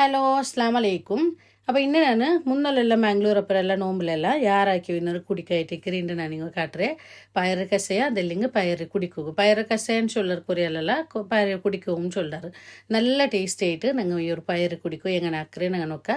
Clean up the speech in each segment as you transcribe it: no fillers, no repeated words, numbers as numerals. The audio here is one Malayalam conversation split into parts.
ഹലോ അസ്സാം വലൈക്കും. അപ്പോൾ ഇന്ന് ഞാൻ മുന്നലെല്ലാം മാംഗ്ലൂർ അപ്പുറമെല്ലാം നോമ്പിലെല്ലാം ಯಾರಾಕಿ ಇನ್ನರು ಕುಡಿಕಾಯ್ತಿಕ್ಕಿರಿಂದ ನಾನು ಕಾಟ್ರೆ പയറ് കസയ അതല്ലെങ്കിൽ പയറ് കുടിക്കുക പയറ് കസയെന്ന് ചൊല്ലർ കൊറിയല്ല പയറ് കുടിക്കുകയും ചൊല്ലാറ് നല്ല ടേസ്റ്റ് ആയിട്ട് ഞങ്ങൾ ഈ ഒരു പയറ് കുടിക്കും എങ്ങനെ ആக்கிறேன் நாங்கள் நோக்க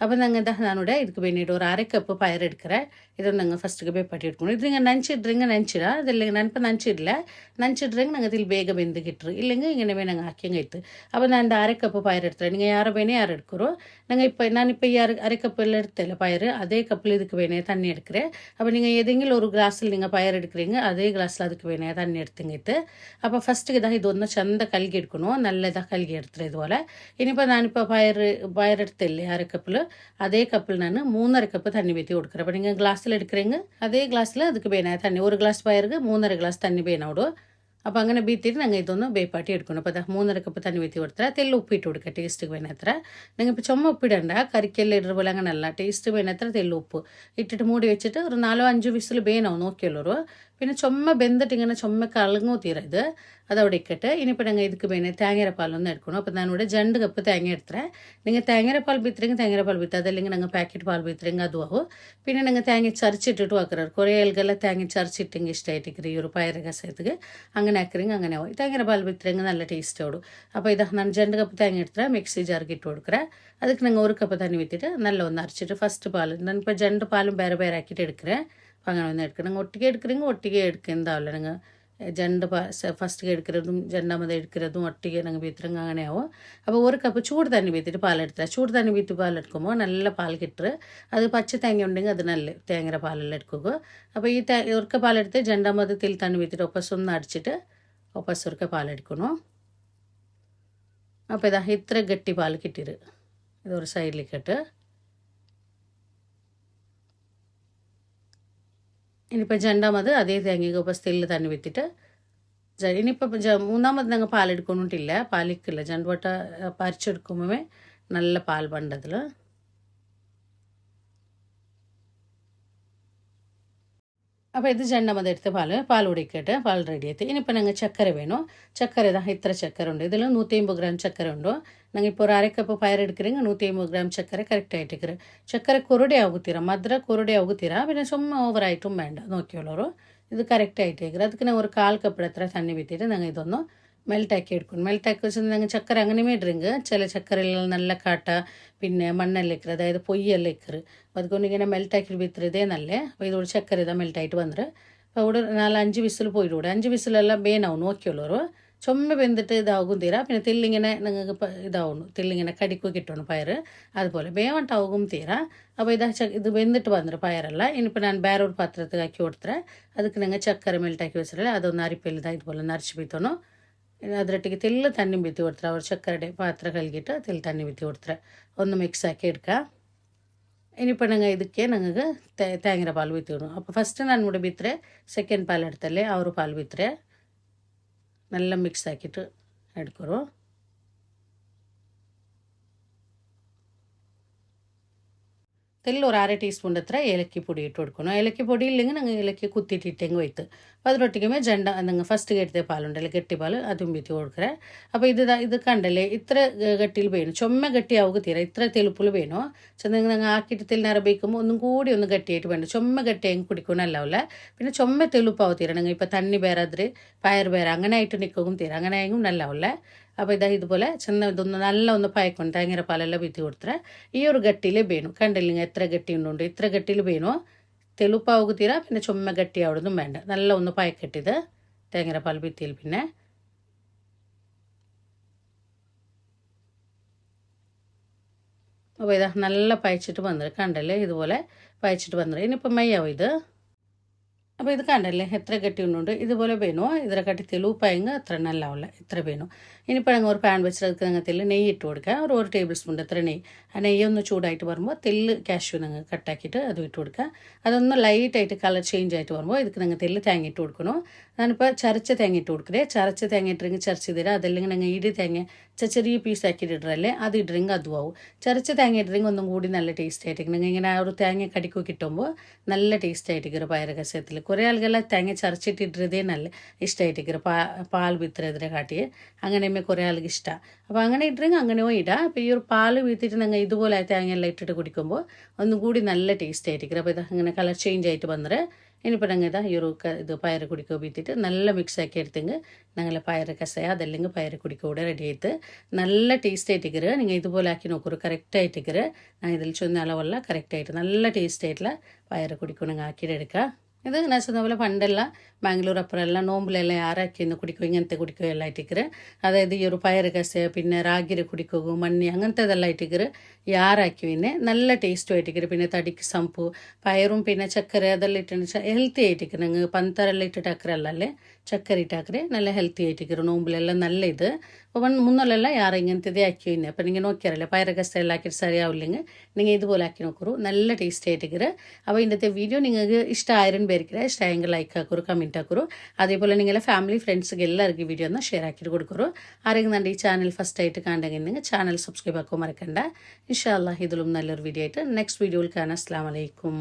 அப்போ நாங்கள் தான் நானோட இதுக்கு வேண்டிட்டு ஒரு அரை கப்பு பயிர் எடுக்கிறேன் இதை நாங்கள் ஃபஸ்ட்டுக்கு பேப்பாட்டி எடுக்கணும் இது நீங்கள் நனைச்சிடுறா அது இல்லைங்க நான் இப்போ நனைச்சிடுறேங்க நாங்கள் இதில் ಬೇಗ ಬೆಂದುಗಿಟ್ರು இல்லைங்க இங்கே நாங்கள் ஆக்கியங்க இட்டு அப்போ நான் இந்த அரை கப்பு பயிர் எடுத்துறேன் நீங்கள் யாரை வேணே யார் எடுக்கிறோம் நாங்கள் இப்போ நான் இப்போ அரை கப்பில் எடுத்தல பயிர் அதே கப்பில் இதுக்கு வேணே தண்ணி எடுக்கிறேன் அப்போ நீங்கள் எதுங்கில் ஒரு கிளாஸில் நீங்கள் பயிர் எடுக்கிறீங்க அதே கிளாஸில் அதுக்கு வேணே தண்ணி எடுத்துங்கிட்டு அப்போ ஃபஸ்ட்டுக்கு தான் இது ஒன்று ಚಂದ ಕಲ್ಗಿ ಇಟ್ಕೊணும் நல்லதாக கல்கி எடுத்துரு இதுபோல் இனிப்போ நான் இப்போ பயிர் எடுத்தில்லை அரை கப்பில் அதே கப்பில் நான் 3.5 கப்பு தண்ணி ஊற்றி கொடுக்குறேன் அப்போ நீங்கள் கிளாஸில் எடுக்கிறீங்க அதே கிளாஸில் அதுக்கு வேணா தண்ணி ஒரு கிளாஸ் பயிருக்கு 3.5 கிளாஸ் தண்ணி வேணாவிடும் അപ്പോൾ അങ്ങനെ ബീത്തിട്ട് ഞങ്ങൾ ഇതൊന്ന് ಬೇಪಾಟಿ എടുക്കണം അപ്പോൾ 3.5 കപ്പ് തണ്ണി വീത്തി കൊടുത്താൽ തെല്ല് ഉപ്പിട്ട് കൊടുക്കുക ടേസ്റ്റ് വേണത്ര നിങ്ങൾ ഇപ്പോൾ ചുമ ഉപ്പിടണ്ട കറിക്കെല്ലാം ഇടുന്ന പോലെ അങ്ങനെയല്ല ടേസ്റ്റ് വേണത്ര തെല്ല് ഉപ്പ് ഇട്ടിട്ട് മൂടി വെച്ചിട്ട് ഒരു 4-5 വിസിൽ വേണോ നോക്കിയുള്ളൂ പിന്നെ ചുമ വെന്തിട്ട് ഇങ്ങനെ ചുമ കളങ്ങോ തീര ഇത് അതവിടെ ഇക്കട്ടെ ഇനിയിപ്പോൾ ഞങ്ങൾ இதுக்கு വേണേ തേങ്ങരപ്പാലൊന്നും എടുക്കണം അപ്പോൾ ഞാനിവിടെ 2 കപ്പ് തേങ്ങ എടുത്തേ നിങ്ങൾ തേങ്ങരപ്പാൽ ബീത്തിരെങ്കിൽ തേങ്ങരപ്പാൽ ബീത്ത് അതല്ലെങ്കിൽ ഞങ്ങൾ പാക്കറ്റ് പാൽ ബീത്തിരെങ്കിൽ അതും ആവും പിന്നെ ഞങ്ങൾ തേങ്ങ ചരച്ചിട്ടിട്ട് ആക്കുறாரு കുറേ ആളുകളെല്ലാം തേങ്ങ ചരച്ചിട്ടെങ്കിൽ ഇഷ്ടമായിട്ടിരിക്കും ഈ ഒരു പയറ് കസയத்துக்கு അങ്ങനെ ആക്കുறீங்க അങ്ങനെ ആവും തേങ്ങര പാൽ ബീത്തിരെങ്കിൽ നല്ല ടേസ്റ്റ് ഓടും അപ്പോൾ ഇതാ ഞാൻ 2 കപ്പ് തേങ്ങ എടുത്തേ മിക്സി ജാർക്ക് ഇട്ട് കൊടുக்குறேன் அதுக்கு நாங்கள் 1 கப்பு தண்ணி ஊற்றிட்டு நல்லா ஒன்று அரைச்சிட்டு ஃபஸ்ட்டு பால் நான் இப்போ 2 பாலும் ಬೇರೆ ಬೇರೆ ஆக்கிட்டு எடுக்கிறேன் അങ്ങനെ ഒന്ന് എടുക്കണം നിങ്ങൾ ഒട്ടിಗೆ എടുக்கிறீங்க ഒട്ടിಗೆ എടുക്കുന്നതാവില്ല നിങ്ങൾ ജണ്ട് ഫസ്റ്റ് എടുക്കുന്നതും രണ്ടാമത് എടുക്കുന്നതും ഒട്ടിಗೆ ഞങ്ങൾ വീത്തിരങ്ങ അങ്ങനെയാവും അപ്പോൾ 1 കപ്പ് ചൂട് തണ്ണി വീത്തിട്ട് പാലെടുത്താൽ ചൂട് തണ്ണി വീത്തി പാലെടുക്കുമ്പോൾ നല്ല പാൽ കിട്ടുക അത് പച്ച തേങ്ങ ഉണ്ടെങ്കിൽ അത് നല്ല തേങ്ങയുടെ പാലെല്ലാം എടുക്കുക അപ്പോൾ ഈ ഒരിക്ക പാലെടുത്ത് രണ്ടാമത് തിൽ തണ്ണി വീത്തിട്ട് ഒപ്പസ് ഒന്ന് അടിച്ചിട്ട് ഒപ്പസ് ഒരിക്ക പാലെടുക്കണം അപ്പോൾ ഇതാ ഇത്ര ഗട്ടി പാൽ കിട്ടിയത് ഇതൊരു സൈഡിലേക്ക് ഇട്ട് ഇനിയിപ്പോൾ രണ്ടാമത് അതേ തേങ്ങയ്ക്ക് ഒപ്പം സ്റ്റില്ല് തണ്ണി വെത്തിട്ട് ഇനിയിപ്പോൾ മൂന്നാമത് ഞങ്ങൾ പാലെടുക്കണിട്ടില്ല പാലിക്കില്ല രണ്ട് വട്ട പറിച്ചെടുക്കുമ്പോൾ നല്ല പാൽ പണ്ടതിൽ അപ്പോൾ ഇത് രണ്ടാമത് എടുത്ത് പാൽ കുടിക്കട്ടെ പാൽ റെഡി ആയിട്ട് ഇനിയിപ്പോൾ ഞങ്ങൾ ചക്കര വേണം ചക്കര ഇതാ ഇത്ര ചക്കര ഉണ്ട് ഇതിൽ 150 ഗ്രാം ചക്കര ഉണ്ടോ நாங்கள் இப்போ ஒரு அரை கப்பு பயிர் எடுக்கிறீங்க 150 கிராம் சர்க்கரை கரெக்டாக இட்டுக்கிறேன் சர்க்கரை ಕೊರಡೆ ಆಗುತ್ತೀರಾ ಮದ್ರ ಕೊರಡೆ ಆಗುತ್ತೀರಾ പിന്നെ ಸುಮ್ಮ ಓವರ್ ಆಯಿಟುം വേണ്ട നോക്കിയുള്ളൂ ഇത് കറക്റ്റായിട്ട് ഇരിക്കുക ಅದಕ್ಕೆ ನಾವು ഒരു 1/4 കപ്പ് അത്ര തണ്ണി വിറ്റിട്ട് ഞങ്ങൾ ഇതൊന്ന് മെൽട്ടാക്കി എടുക്കണം മെൽട്ടാക്കി വെച്ചാൽ ഞങ്ങൾ ചക്കര അങ്ങനെ ഇടുறீங்க ചില ചക്കരയെല്ലാം നല്ല കാട്ട പിന്നെ മണ്ണെല്ലാം ഇക്കറ് അതായത് പൊയ്യെല്ലാം ഇക്കറ് അതുകൊണ്ട് ഇങ്ങനെ മെൽട്ടാക്കി വിത്തറതേ നല്ലേ അപ്പോൾ ഇതോട് ചക്കര ഇതാ മെൽട്ടായിട്ട് വന്നിട്ട് അപ്പോൾ ഇവിടെ 4-5 വിസിൽ പോയിട്ടൂടെ 5 വിസിലെല്ലാം വേനാവും നോക്കിയുള്ളൂ ചുമ വെന്തിട്ട് ഇതാകും തീരാ പിന്നെ തെല്ലിങ്ങനെ നിങ്ങൾക്ക് ഇതാവുന്നു തെല്ലിങ്ങനെ കടിക്കു കിട്ടണം പയറ് അതുപോലെ വേവണ്ടാവും തീരാ അപ്പോൾ ഇത് വെന്തിട്ട് വന്നിട്ട് പയറല്ല ഇനിയിപ്പോൾ ഞാൻ വേറൊരു പാത്രത്തിൽ ആക്കി കൊടുത്തേ ಅದಕ್ಕೆ ഞങ്ങൾ ചക്കര മെൽട്ടാക്കി വെച്ചിട്ടില്ല അതൊന്ന് അരിപ്പില്ല ഇതുപോലെ നരച്ച് ബീത്തോണം ಅದರೊಟ್ಟಿಗೆ ತೆಲ್ಲು ತಣ್ಣಿ ಬಿತ್ತಿ ಕೊಡ್ತಾರೆ ಅವ್ರು ಚಕ್ಕರೆ ಪಾತ್ರ ಕಲ್ಗಿಟ್ಟು ತೆಲ್ಲು ತಣ್ಣಿ ಬಿತ್ತಿ ಕೊಡ್ತಾರೆ ಒಂದು ಮಿಕ್ಸ್ ಹಾಕಿ ಇಡ್ಕ ഇനിയിപ്പോൾ ഞങ്ങൾ ಇದಕ್ಕೆ ഞങ്ങൾക്ക് തേങ്ങര പാൽ ബീത്തിടണം അപ്പോൾ ഫസ്റ്റ് ഞാൻ ഇവിടെ ബീത്തರೆ സെക്കൻഡ് പാൽ എടുത്തല്ലേ ആ ഒരു പാൽ ബീത്തರೆ നല്ല മിക്സ് ആക്കിയിട്ട് എടുക്കറോ തെല്ല് ഒരു 1/2 ടീസ്പൂൺ അത്ര ഏലക്കി പൊടി ഇട്ട് കൊടുക്കണം ഏലക്കി പൊടി ഇല്ലെങ്കിൽ ഞങ്ങൾ ഏലക്കി കുത്തിയിട്ടിട്ടെങ്കിൽ വയ്ത്ത് അപ്പോൾ അതിലൊട്ടിക്കുമ്പോൾ നിങ്ങൾ ഫസ്റ്റ് എടുത്ത പാലുണ്ടല്ലേ ഗട്ടിപ്പാൽ അതും ബീത്തി കൊടുക്കറേ അപ്പോൾ ഇത് കണ്ടല്ലേ ഇത്ര ഗട്ടിയിൽ വേണം ചുമ ഗട്ടിയാവുക തീരാ ഇത്ര തെളുപ്പിൽ വേണോ ചെന്ന് ഞങ്ങൾ ആക്കിയിട്ട് തെല്ലിനറ ബേക്കുമ്പോൾ ഒന്നും കൂടി ഒന്ന് ഗട്ടിയായിട്ട് വേണം ചുമ ഗട്ടിയായി കുടിക്കണമല്ല പിന്നെ ചുമ തെളുപ്പാവും തീരാ ഞങ്ങൾ ഇപ്പോൾ തണ്ണി ಬೇರಾದ್ರೆ പയർ ಬೇರೆ അങ്ങനെ ആയിട്ട് നിൽക്കുകയും തീരാ അങ്ങനെ ആയെങ്കിലും നല്ലാവില്ല അപ്പോൾ ഇതുപോലെ ചെന്ന ഇതൊന്ന് നല്ല ഒന്ന് പായക്കൊണ്ട് തേങ്ങര പാലെല്ലാം ബീത്തി കൊടുത്തേ ഈ ഒരു ഗട്ടിയിൽ വേണം കണ്ടില്ലെങ്കിൽ എത്ര ഗട്ടി ഉണ്ടുണ്ട് ഇത്ര ഗട്ടിയിൽ വേണോ തെളുപ്പാവുക തീരാ പിന്നെ ചുമ ഗട്ടി അവിടുന്നും വേണ്ട നല്ല ഒന്ന് പായക്കെട്ടിത് തേങ്ങര പാൽ ബീത്തിയിൽ പിന്നെ അപ്പോൾ ഇതാ നല്ല പായച്ചിട്ട് വന്നിട്ട് കണ്ടല്ലേ ഇതുപോലെ പായച്ചിട്ട് വന്നിട്ട് ഇനിയിപ്പോൾ മയ്യാവും ഇത് അപ്പോൾ ഇത് കണ്ടല്ലേ എത്ര ഗട്ടി ഉണ്ടുണ്ട് ഇതുപോലെ വേണോ ഇതിനെക്കാട്ടി തെളുപ്പായെങ്കിൽ അത്ര നല്ലാവില്ല ഇത്ര വേണോ ഇനിയിപ്പോൾ ഞങ്ങൾ ഒരു പാൻ വെച്ചിട്ട് ಅದಕ್ಕೆ ഞങ്ങൾ തെല്ല് നെയ്യ് ഇട്ട് കൊടുക്കുക ഒരു ടേബിൾ സ്പൂൺ അത്ര നെയ്യ് ആ നെയ്യ് ഒന്ന് ചൂടായിട്ട് വരുമ്പോൾ തെല്ല് കാഷ്യൂ ഞങ്ങൾ കട്ടാക്കിയിട്ട് അത് ഇട്ട് കൊടുക്കുക അതൊന്ന് ലൈറ്റായിട്ട് കളർ ചേഞ്ച് ആയിട്ട് വരുമ്പോൾ ಇದಕ್ಕೆ ഞങ്ങൾ തെല്ല് തേങ്ങ ഇട്ട് കൊടുക്കണം ഞാനിപ്പോൾ ചരച്ച തേങ്ങ ഇട്ട് കൊടുക്കേ ചരച്ച തേങ്ങ ഇട്ടിരെങ്കിൽ ചരച്ചിതിര അതല്ലെങ്കിൽ ഞങ്ങൾ ഇടി തേങ്ങ ചെറിയ പീസ് ആക്കിയിട്ട് ഇടറല്ലേ അത് ഇടറെങ്കിൽ അതും ആവും ചരച്ച തേങ്ങ ഇടറെങ്കിൽ ഒന്നും കൂടി നല്ല ടേസ്റ്റ് ആയിട്ടിരിക്കും നിങ്ങൾ ഇങ്ങനെ ആ ഒരു തേങ്ങ കടിക്കു കിട്ടുമ്പോൾ നല്ല ടേസ്റ്റ് ആയിട്ടിരിക്കും പയറ് കസയത്തിൽ കുറേ ആളുകളെ തേങ്ങ ചതച്ചിട്ടിട്ടതേ നല്ല ഇഷ്ടമായിട്ടിരിക്കുക പാൽ വിത്തരതിനെ കാട്ടി അങ്ങനെയുമേ കുറേ ആൾക്ക് ഇഷ്ടമാണ്. അപ്പോൾ അങ്ങനെ ഇട്ടെങ്കിൽ അങ്ങനെയോ ഇടാം. അപ്പോൾ ഈ ഒരു പാൽ വീത്തിട്ട് ഞങ്ങൾ ഇതുപോലെ തേങ്ങയെല്ലാം ഇട്ടിട്ട് കുടിക്കുമ്പോൾ ഒന്നും കൂടി നല്ല ടേസ്റ്റ് ആയിരിക്കും. അപ്പോൾ ഇത് അങ്ങനെ കളർ ചേഞ്ച് ആയിട്ട് വന്നിട്ട് ഇനിയിപ്പോൾ ഞങ്ങൾ ഇതാ ഈ ഒരു ഇത് പയറ് കുടിക്കോ വീത്തിട്ട് നല്ല മിക്സ് ആക്കി എടുത്തെങ്കിൽ ഞങ്ങൾ പയറ് കസയ അതല്ലെങ്കിൽ പയറ് കുടിക്കോ കൂടെ റെഡി ആയിട്ട് നല്ല ടേസ്റ്റ് ആയിട്ടിക്കറ്. നിങ്ങൾ ഇതുപോലെ ആക്കി നോക്കൂ, കറക്റ്റ് ആയിട്ടിക്കറ്. ഞാൻ ഇതിൽ ചൊന്ന അളവല്ല കറക്റ്റായിട്ട് നല്ല ടേസ്റ്റ് ആയിട്ടുള്ള പയറ് കുടിക്കോ നിങ്ങൾ ആക്കിയിട്ട് എടുക്കുക. ഇത് ഞാൻ சொன்ன പോലെ പണ്ടെല്ലാം ബാംഗ്ലൂർ അപ്പുറമെല്ലാം നോമ്പിലെല്ലാം ആരാക്കിന്ന് കുടിക്കും ഇങ്ങനത്തെ കുടിക്കോ എല്ലാം ഇട്ടിക്കറ്. അതായത് ഈ ഒരു പയറ് കസ പിന്നെ റാഗിരി കുടിക്കോ മണ്ണി അങ്ങനത്തേതെല്ലാം ഇട്ടിക്കറ് യാറാക്കി പിന്നെ നല്ല ടേസ്റ്റും ആയിട്ടിക്കറ്. പിന്നെ തടിക്ക് സംപ്പു പയറും പിന്നെ ചക്കര അതെല്ലാം ഇട്ടിട്ട് ഹെൽത്തി ആയിട്ടിക്കറ്. ഞങ്ങൾ പന്തരെല്ലാം ഇട്ടിട്ട് അക്കറല്ലേ ചക്കര ഇട്ടാക്കರೆ നല്ല ഹെൽത്തി ആയിട്ടിക്കറ്. നോമ്പിലെല്ലാം നല്ല ഇത് അപ്പോൾ മുന്നല്ലെല്ലാം യാറ് ഇങ്ങനത്തെ ആക്കി പിന്നെ അപ്പം നിങ്ങൾ നോക്കിയാറല്ലേ പയറ് കസ എല്ലാം ആക്കിയിട്ട് ശരിയാവില്ലെങ്കിൽ നിങ്ങൾ ഇതുപോലെ ആക്കി നോക്കൂ, നല്ല ടേസ്റ്റ് ആയിട്ടിക്കറ്. അപ്പോൾ ഇന്നത്തെ വീഡിയോ നിങ്ങൾക്ക് ഇഷ്ടമായിരം പേർക്ക് ഇഷ്ടമായെങ്കിൽ ലൈക്ക് ആക്കൂ, കമൻറ്റ് ആക്കൂ. അതേപോലെ നിങ്ങളെ ഫാമിലി ഫ്രണ്ട്സിಗೆ എല്ലാവർക്കും വീഡിയോ ഒന്ന് ഷെയർ ആക്കിയിട്ട് കൊടുക്കൂ. ആരെങ്കിലും നമ്മുടെ ഈ ചാനൽ ഫസ്റ്റ് ആയിട്ട് കാണണമെങ്കിൽ ചാനൽ സബ്സ്ക്രൈബ് ആക്കാൻ മറക്കണ്ട. ഇൻഷാ അല്ലാഹ് ഇതിലും നല്ലൊരു വീഡിയോ ആയിട്ട് നെക്സ്റ്റ് വീഡിയോയിൽ കാണാം. അസ്സലാമു അലൈക്കും.